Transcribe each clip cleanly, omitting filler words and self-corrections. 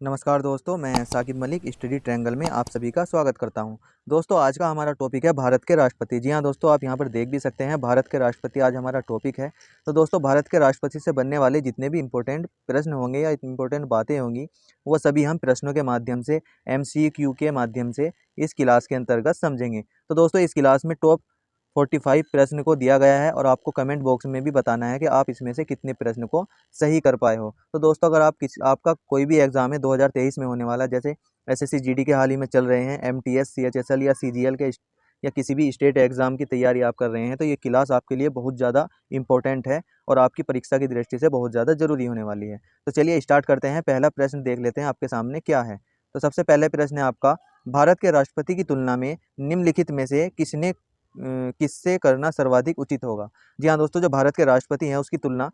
नमस्कार दोस्तों, मैं साकिब मलिक स्टडी ट्रायंगल में आप सभी का स्वागत करता हूं। दोस्तों, आज का हमारा टॉपिक है भारत के राष्ट्रपति। जी हां दोस्तों, आप यहां पर देख भी सकते हैं भारत के राष्ट्रपति आज हमारा टॉपिक है। तो दोस्तों, भारत के राष्ट्रपति से बनने वाले जितने भी इंपॉर्टेंट प्रश्न होंगे या इंपॉर्टेंट बातें होंगी, वो सभी हम प्रश्नों के माध्यम से, MCQ के माध्यम से इस क्लास के अंतर्गत समझेंगे। तो दोस्तों, इस क्लास में टॉप 45 प्रश्न को दिया गया है और आपको कमेंट बॉक्स में भी बताना है कि आप इसमें से कितने प्रश्न को सही कर पाए हो। तो दोस्तों, अगर आपका कोई भी एग्जाम है 2023 में होने वाला, जैसे SSC GD के हाल ही में चल रहे हैं, MTS CHSL या CGL के या किसी भी स्टेट एग्जाम की तैयारी आप कर रहे हैं, तो ये क्लास आपके लिए बहुत ज़्यादा इंपॉर्टेंट है और आपकी परीक्षा की दृष्टि से बहुत ज़्यादा जरूरी होने वाली है। तो चलिए स्टार्ट करते हैं। पहला प्रश्न देख लेते हैं आपके सामने क्या है। तो सबसे पहले प्रश्न है आपका, भारत के राष्ट्रपति की तुलना में निम्नलिखित में से किससे करना सर्वाधिक उचित होगा। जी हाँ दोस्तों, जो भारत के राष्ट्रपति हैं उसकी तुलना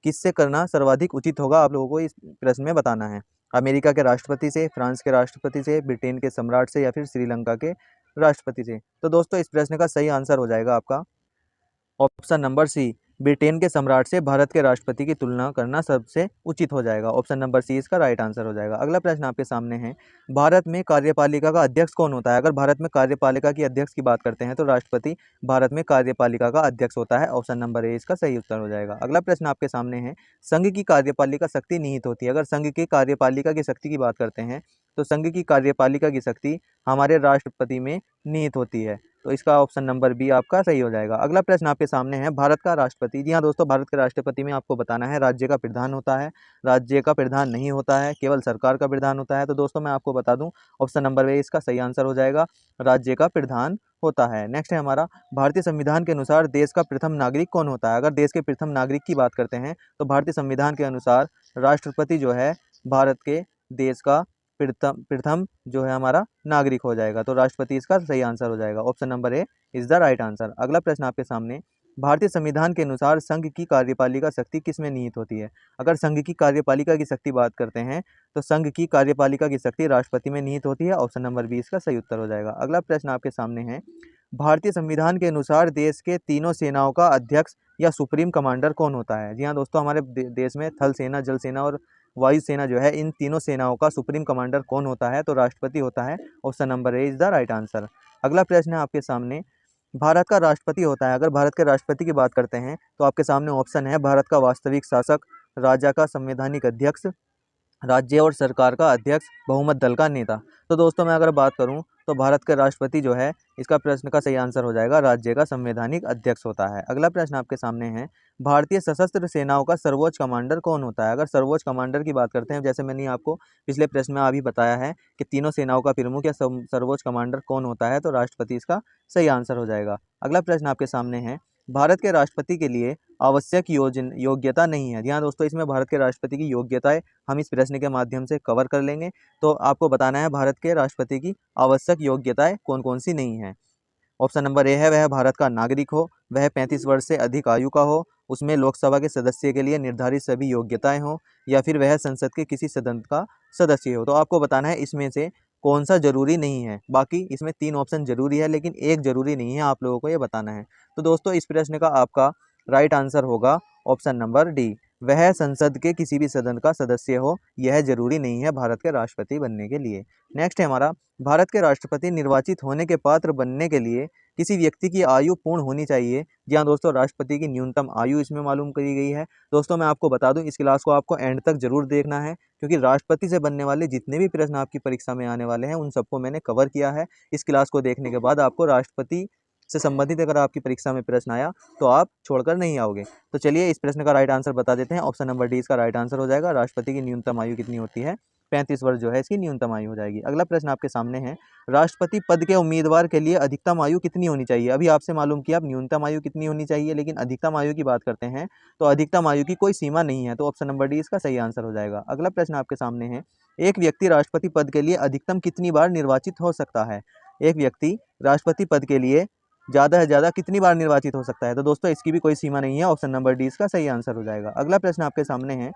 किससे करना सर्वाधिक उचित होगा, आप लोगों को इस प्रश्न में बताना है। अमेरिका के राष्ट्रपति से, फ्रांस के राष्ट्रपति से, ब्रिटेन के सम्राट से या फिर श्रीलंका के राष्ट्रपति से। तो दोस्तों, इस प्रश्न का सही आंसर हो जाएगा आपका ऑप्शन नंबर सी, ब्रिटेन के सम्राट से भारत के राष्ट्रपति की तुलना करना सबसे उचित हो जाएगा। ऑप्शन नंबर सी इसका राइट आंसर हो जाएगा। अगला प्रश्न आपके सामने है, भारत में कार्यपालिका का अध्यक्ष कौन होता है। अगर भारत में कार्यपालिका की अध्यक्ष की बात करते हैं तो राष्ट्रपति भारत में कार्यपालिका का अध्यक्ष होता है। ऑप्शन नंबर ए इसका सही उत्तर हो जाएगा। अगला प्रश्न आपके सामने है, संघ की कार्यपालिका शक्ति निहित होती है। अगर संघ की कार्यपालिका की शक्ति की बात करते हैं तो संघ की कार्यपालिका की शक्ति हमारे राष्ट्रपति में निहित होती है। तो इसका ऑप्शन नंबर बी आपका सही हो जाएगा। अगला प्रश्न आपके सामने है, भारत का राष्ट्रपति। जी हाँ दोस्तों, भारत के राष्ट्रपति में आपको बताना है राज्य का प्रधान होता है, राज्य का प्रधान नहीं होता है, केवल सरकार का प्रधान होता है। तो दोस्तों, मैं आपको बता दूं ऑप्शन नंबर ए इसका सही आंसर हो जाएगा, राज्य का प्रधान होता है। नेक्स्ट है हमारा, भारतीय संविधान के अनुसार देश का प्रथम नागरिक कौन होता है। अगर देश के प्रथम नागरिक की बात करते हैं तो भारतीय संविधान के अनुसार राष्ट्रपति जो है भारत के देश का प्रथम प्रथम जो है हमारा नागरिक हो जाएगा। तो राष्ट्रपति इसका सही आंसर हो जाएगा। Option number A is the right answer. अगला प्रश्न आपके सामने, भारतीय संविधान के अनुसार संघ की कार्यपालिका शक्ति किसमें निहित होती है। अगर संघ की कार्यपालिका की शक्ति बात करते हैं तो संघ की कार्यपालिका की शक्ति राष्ट्रपति में निहित होती है। ऑप्शन नंबर बी इसका सही उत्तर हो जाएगा। अगला प्रश्न आपके सामने है, भारतीय संविधान के अनुसार देश के तीनों सेनाओं का अध्यक्ष या सुप्रीम कमांडर कौन होता है। जी हाँ दोस्तों, हमारे देश में थल सेना, जल सेना और वायु सेना जो है, इन तीनों सेनाओं का सुप्रीम कमांडर कौन होता है। तो राष्ट्रपति होता है। Option number A is the right answer. अगला प्रश्न है आपके सामने, भारत का राष्ट्रपति होता है। अगर भारत के राष्ट्रपति की बात करते हैं तो आपके सामने ऑप्शन है, भारत का वास्तविक शासक, राजा का संवैधानिक अध्यक्ष, राज्य और सरकार का अध्यक्ष, बहुमत दल का नेता। तो दोस्तों, मैं अगर बात करूं तो भारत के राष्ट्रपति जो है, इसका प्रश्न का सही आंसर हो जाएगा, राज्य का संवैधानिक अध्यक्ष होता है। अगला प्रश्न आपके सामने है, भारतीय सशस्त्र सेनाओं का सर्वोच्च कमांडर कौन होता है। अगर सर्वोच्च कमांडर की बात करते हैं, जैसे मैंने आपको पिछले प्रश्न में अभी बताया है कि तीनों सेनाओं का प्रमुख या सर्वोच्च कमांडर कौन होता है, तो राष्ट्रपति इसका सही आंसर हो जाएगा। अगला प्रश्न आपके सामने है, भारत के राष्ट्रपति के लिए आवश्यक योग्यता नहीं है। जी हाँ दोस्तों, इसमें भारत के राष्ट्रपति की योग्यताएं हम इस प्रश्न के माध्यम से कवर कर लेंगे। तो आपको बताना है भारत के राष्ट्रपति की आवश्यक योग्यताएं कौन कौन सी नहीं है। ऑप्शन नंबर ए है, वह भारत का नागरिक हो, वह 35 वर्ष से अधिक आयु का हो, उसमें लोकसभा के सदस्य के लिए निर्धारित सभी योग्यताएं हो, या फिर वह संसद के किसी सदन का सदस्य हो। तो आपको बताना है इसमें से कौन सा जरूरी नहीं है। बाकी इसमें 3 ऑप्शन जरूरी है लेकिन एक जरूरी नहीं है, आप लोगों को ये बताना है। तो दोस्तों, इस प्रश्न का आपका राइट आंसर होगा ऑप्शन नंबर डी, वह संसद के किसी भी सदन का सदस्य हो, यह जरूरी नहीं है भारत के राष्ट्रपति बनने के लिए। नेक्स्ट है हमारा, भारत के राष्ट्रपति निर्वाचित होने के पात्र बनने के लिए किसी व्यक्ति की आयु पूर्ण होनी चाहिए। जी हाँ दोस्तों, राष्ट्रपति की न्यूनतम आयु इसमें मालूम करी गई है। दोस्तों, मैं आपको बता दूं, इस क्लास को आपको एंड तक जरूर देखना है, क्योंकि राष्ट्रपति से बनने वाले जितने भी प्रश्न आपकी परीक्षा में आने वाले हैं उन सबको मैंने कवर किया है। इस क्लास को देखने के बाद आपको राष्ट्रपति से संबंधित अगर आपकी परीक्षा में प्रश्न आया तो आप छोड़कर नहीं आओगे। तो चलिए इस प्रश्न का राइट आंसर बता देते हैं। ऑप्शन नंबर डी इसका राइट आंसर हो जाएगा। राष्ट्रपति की न्यूनतम आयु कितनी होती है, 35 वर्ष जो है इसकी न्यूनतम आयु हो जाएगी। अगला प्रश्न आपके सामने है, राष्ट्रपति पद के उम्मीदवार के लिए अधिकतम आयु कितनी होनी चाहिए। अभी आपसे मालूम किया अब न्यूनतम आयु कितनी होनी चाहिए, लेकिन अधिकतम आयु की बात करते हैं तो अधिकतम आयु की कोई सीमा नहीं है। तो ऑप्शन नंबर डी इसका सही आंसर हो जाएगा। अगला प्रश्न आपके सामने है, एक व्यक्ति राष्ट्रपति पद के लिए अधिकतम कितनी बार निर्वाचित हो सकता है। एक व्यक्ति राष्ट्रपति पद के लिए ज़्यादा से ज़्यादा कितनी बार निर्वाचित हो सकता है। तो दोस्तों, इसकी भी कोई सीमा नहीं है। ऑप्शन नंबर डी इसका सही आंसर हो जाएगा। अगला प्रश्न आपके सामने है,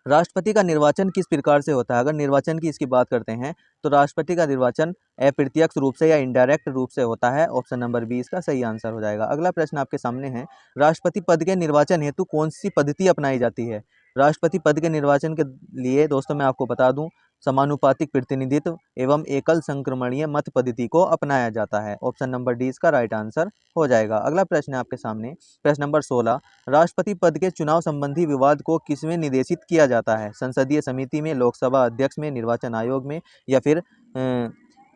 राष्ट्रपति का निर्वाचन किस प्रकार से होता है। अगर निर्वाचन की इसकी बात करते हैं तो राष्ट्रपति का निर्वाचन अप्रत्यक्ष रूप से या इनडायरेक्ट रूप से होता है। ऑप्शन नंबर बी इसका सही आंसर हो जाएगा। अगला प्रश्न आपके सामने है, राष्ट्रपति पद के निर्वाचन हेतु कौन सी पद्धति अपनाई जाती है। राष्ट्रपति पद के निर्वाचन के लिए दोस्तों मैं आपको बता दूं समानुपातिक प्रतिनिधित्व एवं एकल संक्रमणीय मत पद्धति को अपनाया जाता है। ऑप्शन नंबर डी इसका राइट आंसर हो जाएगा। अगला प्रश्न है आपके सामने, प्रश्न नंबर 16, राष्ट्रपति पद के चुनाव संबंधी विवाद को किसमें निर्देशित किया जाता है? संसदीय समिति में, लोकसभा अध्यक्ष में, निर्वाचन आयोग में या फिर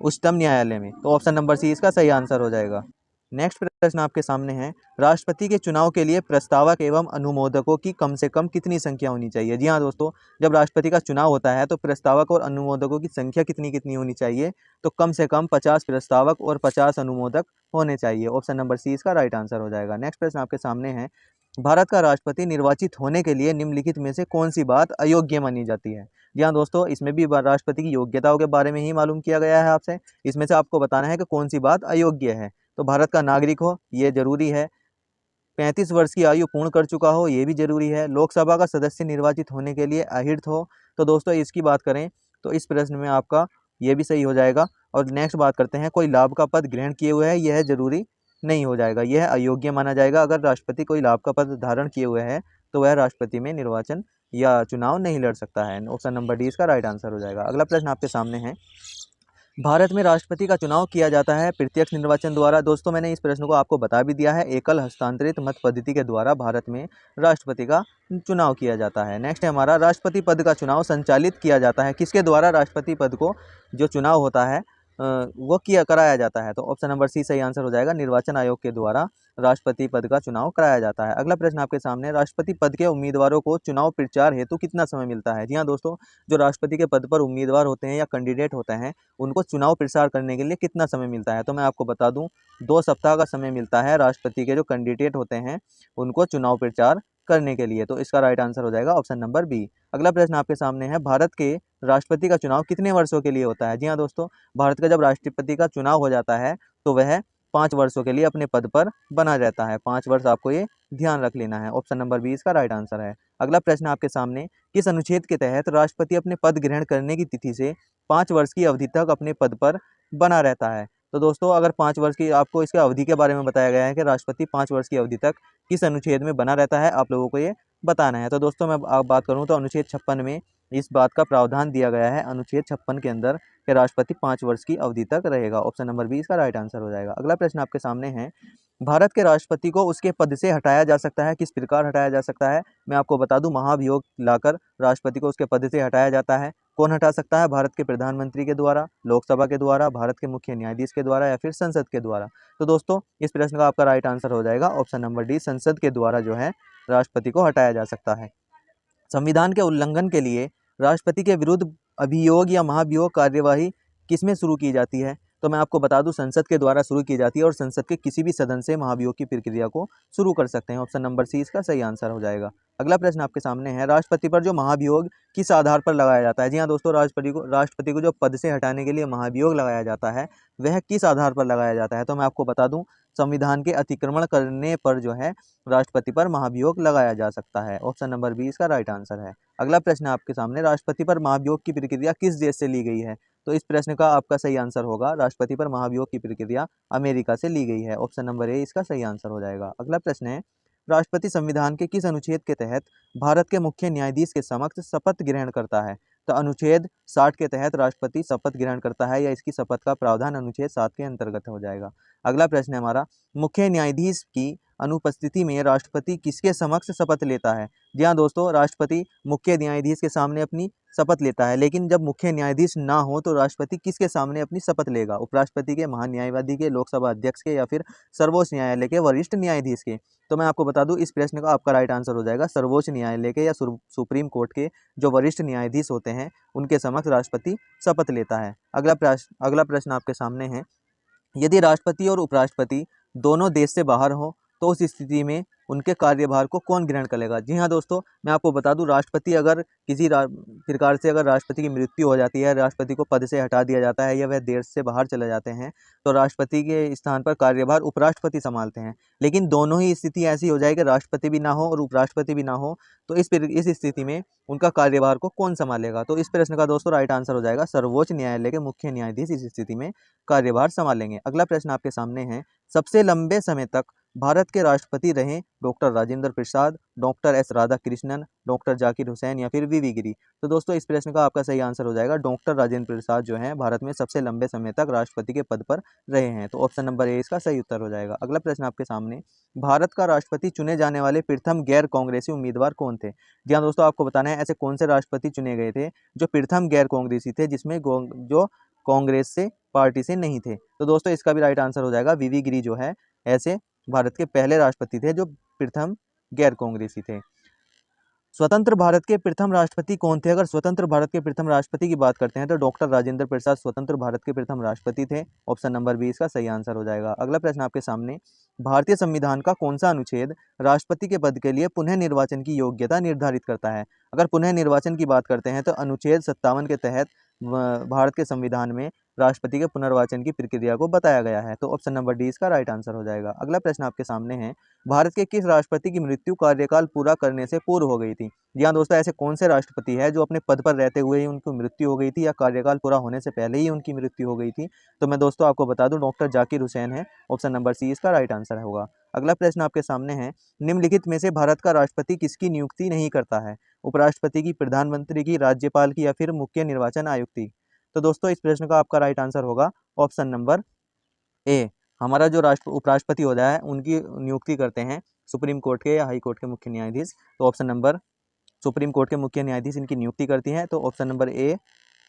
उच्चतम न्यायालय में? तो ऑप्शन नंबर सी इसका सही आंसर हो जाएगा। नेक्स्ट प्रश्न आपके सामने है, राष्ट्रपति के चुनाव के लिए प्रस्तावक एवं अनुमोदकों की कम से कम कितनी संख्या होनी चाहिए? जी हाँ दोस्तों, जब राष्ट्रपति का चुनाव होता है तो प्रस्तावक और अनुमोदकों की संख्या कितनी कितनी होनी चाहिए? तो कम से कम 50 प्रस्तावक और 50 अनुमोदक होने चाहिए। ऑप्शन नंबर सी इसका राइट आंसर हो जाएगा। नेक्स्ट प्रश्न आपके सामने है, भारत का राष्ट्रपति निर्वाचित होने के लिए निम्नलिखित में से कौन सी बात अयोग्य मानी जाती है? जी हाँ दोस्तों, इसमें भी राष्ट्रपति की योग्यताओं के बारे में ही मालूम किया गया है आपसे। इसमें से आपको बताना है कि कौन सी बात अयोग्य है। तो भारत का नागरिक हो, ये जरूरी है। 35 वर्ष की आयु पूर्ण कर चुका हो, ये भी जरूरी है। लोकसभा का सदस्य निर्वाचित होने के लिए अहिर्थ हो। तो दोस्तों इसकी बात करें तो इस प्रश्न में आपका ये भी सही हो जाएगा। और नेक्स्ट बात करते हैं, कोई लाभ का पद ग्रहण किए हुए है, यह जरूरी नहीं हो जाएगा, यह अयोग्य माना जाएगा। अगर राष्ट्रपति कोई लाभ का पद धारण किए हुए है तो वह राष्ट्रपति में निर्वाचन या चुनाव नहीं लड़ सकता है। ऑप्शन नंबर डी इसका राइट आंसर हो जाएगा। अगला प्रश्न आपके सामने है, भारत में राष्ट्रपति का चुनाव किया जाता है प्रत्यक्ष निर्वाचन द्वारा? दोस्तों मैंने इस प्रश्न को आपको बता भी दिया है, एकल हस्तांतरित मत पद्धति के द्वारा भारत में राष्ट्रपति का चुनाव किया जाता है। नेक्स्ट है हमारा, राष्ट्रपति पद का चुनाव संचालित किया जाता है किसके द्वारा? राष्ट्रपति पद को जो चुनाव होता है वो कराया जाता है। तो ऑप्शन नंबर सी सही आंसर हो जाएगा, निर्वाचन आयोग के द्वारा राष्ट्रपति पद का चुनाव कराया जाता है। अगला प्रश्न आपके सामने, राष्ट्रपति पद के उम्मीदवारों को चुनाव प्रचार हेतु कितना समय मिलता है? जी हाँ दोस्तों, जो राष्ट्रपति के पद पर उम्मीदवार होते हैं या कैंडिडेट होते हैं उनको चुनाव प्रचार करने के लिए कितना समय मिलता है? तो मैं आपको बता दूं, 2 सप्ताह का समय मिलता है राष्ट्रपति के जो कैंडिडेट होते हैं उनको चुनाव प्रचार करने के लिए। तो इसका राइट आंसर हो जाएगा ऑप्शन नंबर बी। अगला प्रश्न आपके सामने है, भारत के राष्ट्रपति का चुनाव कितने वर्षों के लिए होता है? जी हाँ दोस्तों, भारत का जब राष्ट्रपति का चुनाव हो जाता है तो वह 5 वर्षों के लिए अपने पद पर बना रहता है। 5 वर्ष आपको ये ध्यान रख लेना है। ऑप्शन नंबर बी इसका राइट आंसर है। अगला प्रश्न आपके सामने, किस अनुच्छेद के तहत राष्ट्रपति अपने पद ग्रहण करने की तिथि से 5 वर्ष की अवधि तक अपने पद पर बना रहता है? तो दोस्तों अगर 5 वर्ष की, आपको इसके अवधि के बारे में बताया गया है कि राष्ट्रपति 5 वर्ष की अवधि तक किस अनुच्छेद में बना रहता है, आप लोगों को ये बताना है। तो दोस्तों मैं आप बात करूं तो अनुच्छेद 56 में इस बात का प्रावधान दिया गया है, अनुच्छेद 56 के अंदर, कि राष्ट्रपति 5 वर्ष की अवधि तक रहेगा। ऑप्शन नंबर बी इसका राइट आंसर हो जाएगा। अगला प्रश्न आपके सामने है, भारत के राष्ट्रपति को उसके पद से हटाया जा सकता है, किस प्रकार हटाया जा सकता है? मैं आपको बता दूं, महाभियोग लाकर राष्ट्रपति को उसके पद से हटाया जाता है। कौन हटा सकता है? भारत के प्रधानमंत्री के द्वारा, लोकसभा के द्वारा, भारत के मुख्य न्यायाधीश के द्वारा या फिर संसद के द्वारा? तो दोस्तों इस प्रश्न का आपका राइट आंसर हो जाएगा ऑप्शन नंबर डी, संसद के द्वारा जो है राष्ट्रपति को हटाया जा सकता है। संविधान के उल्लंघन के लिए राष्ट्रपति के विरुद्ध अभियोग या महाभियोग कार्यवाही किसमें शुरू की जाती है? तो मैं आपको बता दूं, संसद के द्वारा शुरू की जाती है और संसद के किसी भी सदन से महाभियोग की प्रक्रिया को शुरू कर सकते हैं। ऑप्शन नंबर सी इसका सही आंसर हो जाएगा। अगला प्रश्न आपके सामने है, राष्ट्रपति पर जो महाभियोग किस आधार पर लगाया जाता है? जी हाँ दोस्तों, राष्ट्रपति को जो पद से हटाने के लिए महाभियोग लगाया जाता है वह किस आधार पर लगाया जाता है? तो मैं आपको बता दूं, संविधान के अतिक्रमण करने पर जो है राष्ट्रपति पर महाभियोग लगाया जा सकता है। ऑप्शन नंबर बी इसका राइट आंसर है। अगला प्रश्न आपके सामने, राष्ट्रपति पर महाभियोग की प्रक्रिया किस देश से ली गई है? तो इस प्रश्न का आपका सही आंसर होगा, राष्ट्रपति पर महाभियोग की प्रक्रिया अमेरिका से ली गई है। ऑप्शन नंबर ए इसका सही आंसर हो जाएगा। अगला प्रश्न है, राष्ट्रपति संविधान के किस अनुच्छेद के तहत भारत के मुख्य न्यायाधीश के समक्ष शपथ ग्रहण करता है? तो अनुच्छेद 60 के तहत राष्ट्रपति शपथ ग्रहण करता है या इसकी शपथ का प्रावधान अनुच्छेद 7 के अंतर्गत हो जाएगा। अगला प्रश्न है हमारा, मुख्य न्यायाधीश की अनुपस्थिति में राष्ट्रपति किसके समक्ष शपथ लेता है? जी हाँ दोस्तों, राष्ट्रपति मुख्य न्यायाधीश के सामने अपनी शपथ लेता है, लेकिन जब मुख्य न्यायाधीश ना हो तो राष्ट्रपति किसके सामने अपनी शपथ लेगा? उपराष्ट्रपति के, महान्यायवादी के, लोकसभा अध्यक्ष के या फिर सर्वोच्च न्यायालय के वरिष्ठ न्यायाधीश के? तो मैं आपको बता दूं, इस प्रश्न का आपका राइट आंसर हो जाएगा सर्वोच्च न्यायालय के या सुप्रीम कोर्ट के जो वरिष्ठ न्यायाधीश होते हैं उनके समक्ष राष्ट्रपति शपथ लेता है। अगला प्रश्न आपके सामने है, यदि राष्ट्रपति और उपराष्ट्रपति दोनों देश से बाहर हो तो उस स्थिति में उनके कार्यभार को कौन ग्रहण करेगा? जी हाँ दोस्तों, मैं आपको बता दूं, राष्ट्रपति अगर किसी प्रकार से अगर राष्ट्रपति की मृत्यु हो जाती है, राष्ट्रपति को पद से हटा दिया जाता है या वह देश से बाहर चले जाते हैं तो राष्ट्रपति के स्थान पर कार्यभार उपराष्ट्रपति संभालते हैं। लेकिन दोनों ही स्थिति ऐसी हो जाए कि राष्ट्रपति भी ना हो और उपराष्ट्रपति भी ना हो, तो इस स्थिति में उनका कार्यभार को कौन संभालेगा? तो इस प्रश्न का दोस्तों राइट आंसर हो जाएगा सर्वोच्च न्यायालय के मुख्य न्यायाधीश इस स्थिति में कार्यभार संभालेंगे। अगला प्रश्न आपके सामने है, सबसे लंबे समय तक भारत के राष्ट्रपति रहे doctor Rajendra Prasad, doctor S Radhakrishnan, doctor Zakir Hussain या फिर वीवी गिरी। तो दोस्तों इस प्रश्न का आपका सही आंसर हो जाएगा डॉक्टर राजेंद्र प्रसाद जो हैं भारत में सबसे लंबे समय तक राष्ट्रपति के पद पर रहे हैं। तो ऑप्शन नंबर ए इसका सही उत्तर हो जाएगा। अगला प्रश्न आपके सामने, भारत का राष्ट्रपति चुने जाने वाले प्रथम गैर कांग्रेसी उम्मीदवार कौन थे? जी हाँ दोस्तों, आपको बताना है ऐसे कौन से राष्ट्रपति चुने गए थे जो प्रथम गैर कांग्रेसी थे, जिसमें जो कांग्रेस से पार्टी से नहीं थे। तो दोस्तों इसका भी राइट आंसर हो जाएगा वीवी गिरी जो है ऐसे भारत के पहले राष्ट्रपति थे जो प्रथम गैर कांग्रेसी थे। स्वतंत्र भारत के प्रथम राष्ट्रपति कौन थे? अगर स्वतंत्र भारत के प्रथम राष्ट्रपति की बात करते हैं तो डॉक्टर राजेंद्र प्रसाद स्वतंत्र भारत के प्रथम राष्ट्रपति थे। ऑप्शन नंबर बी इसका सही आंसर हो जाएगा। अगला प्रश्न आपके सामने, भारतीय संविधान का कौन सा अनुच्छेद राष्ट्रपति के पद के लिए पुनः निर्वाचन की योग्यता निर्धारित करता है? अगर पुनः निर्वाचन की बात करते हैं तो अनुच्छेद 57 के तहत भारत के संविधान में राष्ट्रपति के पुनर्वाचन की प्रक्रिया को बताया गया है। तो ऑप्शन नंबर डी इसका राइट आंसर हो जाएगा। अगला प्रश्न आपके सामने है, भारत के किस राष्ट्रपति की मृत्यु कार्यकाल पूरा करने से पूर्व हो गई थी? जी हाँ दोस्तों, ऐसे कौन से राष्ट्रपति है जो अपने पद पर रहते हुए ही उनकी मृत्यु हो गई थी या कार्यकाल पूरा होने से पहले ही उनकी मृत्यु हो गई थी? तो मैं दोस्तों आपको बता दूं डॉक्टर जाकिर हुसैन है। ऑप्शन नंबर सी इसका राइट आंसर होगा। अगला प्रश्न आपके सामने है, निम्नलिखित में से भारत का राष्ट्रपति किसकी नियुक्ति नहीं करता है? उपराष्ट्रपति की, प्रधानमंत्री की, राज्यपाल की या फिर मुख्य निर्वाचन आयुक्त की? तो दोस्तों इस प्रश्न का आपका राइट आंसर होगा ऑप्शन नंबर ए। हमारा जो उपराष्ट्रपति होता है उनकी नियुक्ति करते हैं सुप्रीम कोर्ट के या हाई कोर्ट के मुख्य न्यायाधीश। तो ऑप्शन नंबर, सुप्रीम कोर्ट के मुख्य न्यायाधीश इनकी नियुक्ति करती हैं। तो ऑप्शन नंबर ए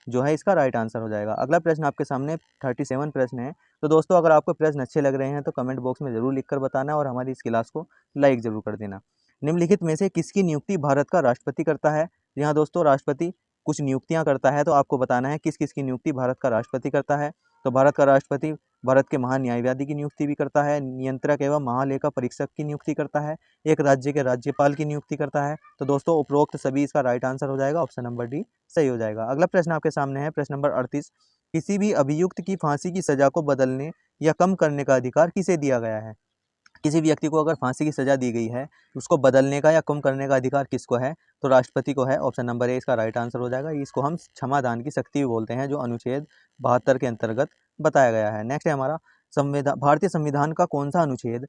जो है इसका राइट आंसर हो जाएगा। अगला प्रश्न आपके सामने 37 प्रश्न है। तो दोस्तों अगर आपको प्रश्न अच्छे लग रहे हैं तो कमेंट बॉक्स में जरूर लिखकर बताना और हमारी इस क्लास को लाइक जरूर कर देना। निम्नलिखित में से किसकी नियुक्ति भारत का राष्ट्रपति करता है? यहाँ दोस्तों राष्ट्रपति कुछ नियुक्तियां करता है, तो आपको बताना है किस किस की नियुक्ति भारत का राष्ट्रपति करता है। तो भारत का राष्ट्रपति भारत के महान्यायवादी की नियुक्ति भी करता है, नियंत्रक एवं महालेखा परीक्षक की नियुक्ति करता है, एक राज्य के राज्यपाल की नियुक्ति करता है। तो दोस्तों उपरोक्त सभी इसका राइट आंसर हो जाएगा। ऑप्शन नंबर डी सही हो जाएगा। अगला प्रश्न आपके सामने है प्रश्न नंबर 38, किसी भी अभियुक्त की फांसी की सजा को बदलने या कम करने का अधिकार किसे दिया गया है? किसी व्यक्ति को अगर फांसी की सजा दी गई है, उसको बदलने का या कम करने का अधिकार किसको है? तो राष्ट्रपति को है। ऑप्शन नंबर ए इसका राइट आंसर हो जाएगा। इसको हम क्षमादान की शक्ति भी बोलते हैं, जो अनुच्छेद 72 के अंतर्गत बताया गया है। नेक्स्ट है हमारा, संविधान, भारतीय संविधान का कौन सा अनुच्छेद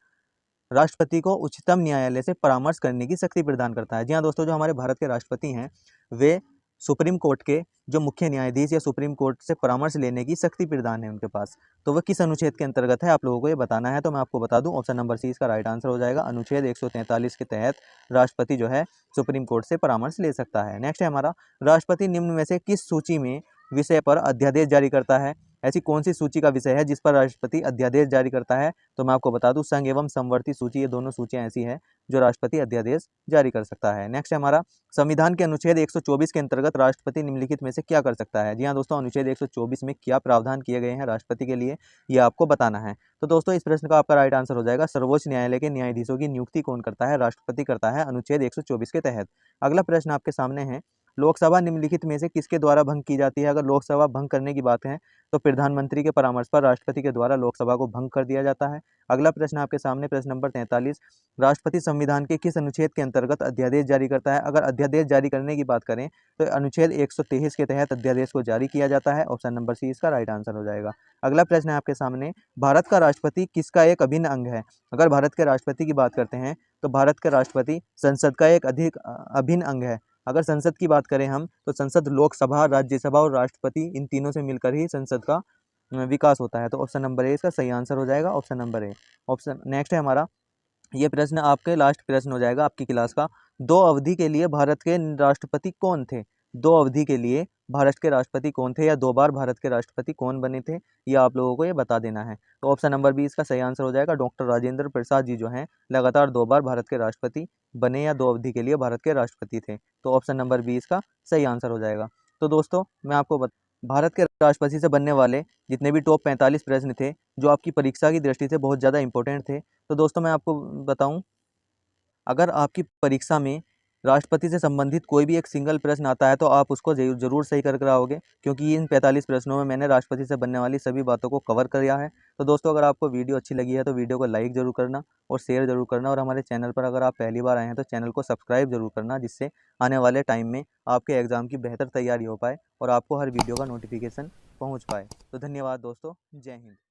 राष्ट्रपति को उच्चतम न्यायालय से परामर्श करने की शक्ति प्रदान करता है? जी हाँ दोस्तों, जो हमारे भारत के राष्ट्रपति हैं वे सुप्रीम कोर्ट के जो मुख्य न्यायाधीश या सुप्रीम कोर्ट से परामर्श लेने की शक्ति प्रदान है उनके पास। तो वह किस अनुच्छेद के अंतर्गत है आप लोगों को ये बताना है। तो मैं आपको बता दूं ऑप्शन नंबर सी इसका राइट आंसर हो जाएगा। अनुच्छेद 143 के तहत राष्ट्रपति जो है सुप्रीम कोर्ट से परामर्श ले सकता है। नेक्स्ट है हमारा, राष्ट्रपति निम्न में से किस सूची में विषय पर अध्यादेश जारी करता है? ऐसी कौन सी सूची का विषय है जिस पर राष्ट्रपति अध्यादेश जारी करता है? तो मैं आपको बता दूं संघ एवं समवर्ती सूची, ये दोनों सूचियां ऐसी हैं जो राष्ट्रपति अध्यादेश जारी कर सकता है। नेक्स्ट है हमारा, संविधान के अनुच्छेद 124 के अंतर्गत राष्ट्रपति निम्नलिखित में से क्या कर सकता है? जी हाँ दोस्तों, अनुच्छेद 124 में क्या प्रावधान किए गए हैं राष्ट्रपति के लिए, ये आपको बताना है। तो दोस्तों इस प्रश्न का आपका राइट आंसर हो जाएगा, सर्वोच्च न्यायालय के न्यायाधीशों की नियुक्ति कौन करता है? राष्ट्रपति करता है, अनुच्छेद 124 के तहत। अगला प्रश्न आपके सामने है, लोकसभा निम्नलिखित में से किसके द्वारा भंग की जाती है? अगर लोकसभा भंग करने की बात है तो प्रधानमंत्री के परामर्श पर राष्ट्रपति के द्वारा लोकसभा को भंग कर दिया जाता है। अगला प्रश्न आपके सामने प्रश्न नंबर 43, राष्ट्रपति संविधान के किस अनुच्छेद के अंतर्गत अध्यादेश जारी करता है? अगर अध्यादेश जारी करने की बात करें तो अनुच्छेद 123 के तहत अध्यादेश को जारी किया जाता है। ऑप्शन नंबर सी इसका राइट आंसर हो जाएगा। अगला प्रश्न है आपके सामने, भारत का राष्ट्रपति किसका एक अभिन्न अंग है? अगर भारत के राष्ट्रपति की बात करते हैं तो भारत का राष्ट्रपति संसद का एक अधिक अभिन्न अंग है। अगर संसद की बात करें हम तो संसद लोकसभा, राज्यसभा और राष्ट्रपति इन तीनों से मिलकर ही संसद का विकास होता है। तो ऑप्शन नंबर ए इसका सही आंसर हो जाएगा। Option number A. Option next है हमारा, ये प्रश्न आपके लास्ट प्रश्न हो जाएगा आपकी क्लास का, दो अवधि के लिए भारत के राष्ट्रपति कौन थे? दो अवधि के लिए भारत के राष्ट्रपति कौन थे या दो बार भारत के राष्ट्रपति कौन बने थे, ये आप लोगों को ये बता देना है। तो ऑप्शन नंबर बी इसका सही आंसर हो जाएगा। डॉक्टर राजेंद्र प्रसाद जी जो हैं लगातार दो बार भारत के राष्ट्रपति बने या दो अवधि के लिए भारत के राष्ट्रपति थे। तो ऑप्शन नंबर बी इसका सही आंसर हो जाएगा। तो दोस्तों मैं आपको भारत के राष्ट्रपति से बनने वाले जितने भी टॉप 45 प्रश्न थे जो आपकी परीक्षा की दृष्टि से बहुत ज़्यादा इंपॉर्टेंट थे, तो दोस्तों मैं आपको बताऊं, अगर आपकी परीक्षा में राष्ट्रपति से संबंधित कोई भी एक सिंगल प्रश्न आता है तो आप उसको जरूर सही कर आओगे, क्योंकि इन 45 प्रश्नों में मैंने राष्ट्रपति से बनने वाली सभी बातों को कवर किया है। तो दोस्तों अगर आपको वीडियो अच्छी लगी है तो वीडियो को लाइक ज़रूर करना और शेयर ज़रूर करना, और हमारे चैनल पर अगर आप पहली बार आए हैं तो चैनल को सब्सक्राइब ज़रूर करना, जिससे आने वाले टाइम में आपके एग्ज़ाम की बेहतर तैयारी हो पाए और आपको हर वीडियो का नोटिफिकेशन पहुँच पाए। तो धन्यवाद दोस्तों, जय हिंद।